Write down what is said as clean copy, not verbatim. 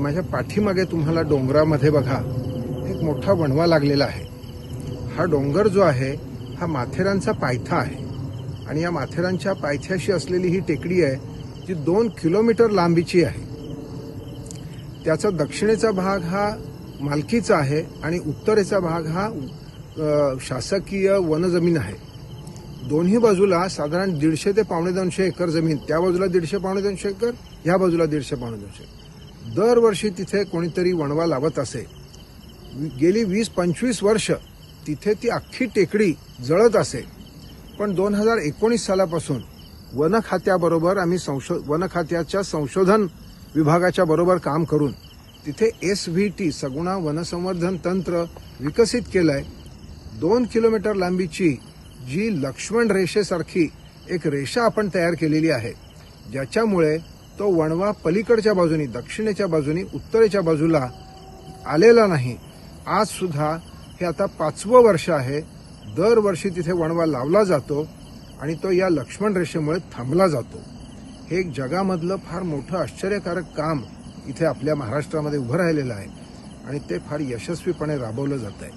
माझ्या पाठीमागे तुम्हाला डोंगरामध्ये बघा एक मोठा वणवा लागलेला आहे। हा डोंगर जो आहे हा माथेरानचा पायथा आहे आणि या माथेरानच्या पायथ्याशी असलेली ही टेकडी आहे जी 2 किलोमीटर लांबीची आहे। त्याचा दक्षिणेचा भाग हा मालकीचा आहे आणि उत्तरेचा भाग हा शासकीय वनजमीन आहे। दोन्ही बाजूला साधारण 150 ते 1.25 एकर जमीन, त्या बाजूला 150 250 एकर, या बाजूला 150 250 एकर। दरवर्षी तिथे कोणीतरी वणवा लावत असे। गेली 20-25 वर्ष तिथे ती अख्खी टेकडी जळत असे। पण 2019 सालापासून वन खात्याबरोबर आम्ही वन खात्याच्या संशोधन विभागाच्या बरोबर काम करून तिथे SVT सगुणा वनसंवर्धन तंत्र विकसित केलंय। 2 किलोमीटर लांबीची जी लक्ष्मण रेषेसारखी एक रेषा आपण तयार केलेली आहे, ज्याच्यामुळे तो वणवा पलीकडच्या बाजूनी, दक्षिणेच्या बाजूनी, उत्तरेच्या बाजूला आलेला नाही। आज सुद्धा हे आता 5वं वर्ष आहे, दरवर्षी तिथे वणवा लावला जातो आणि तो या लक्ष्मण रेषेमुळे थांबला जातो। हे एक जगामधलं फार मोठं आश्चर्यकारक काम इथे आपल्या महाराष्ट्रामध्ये उभं राहिलेलं आहे आणि ते फार यशस्वीपणे राबवलं जात आहे।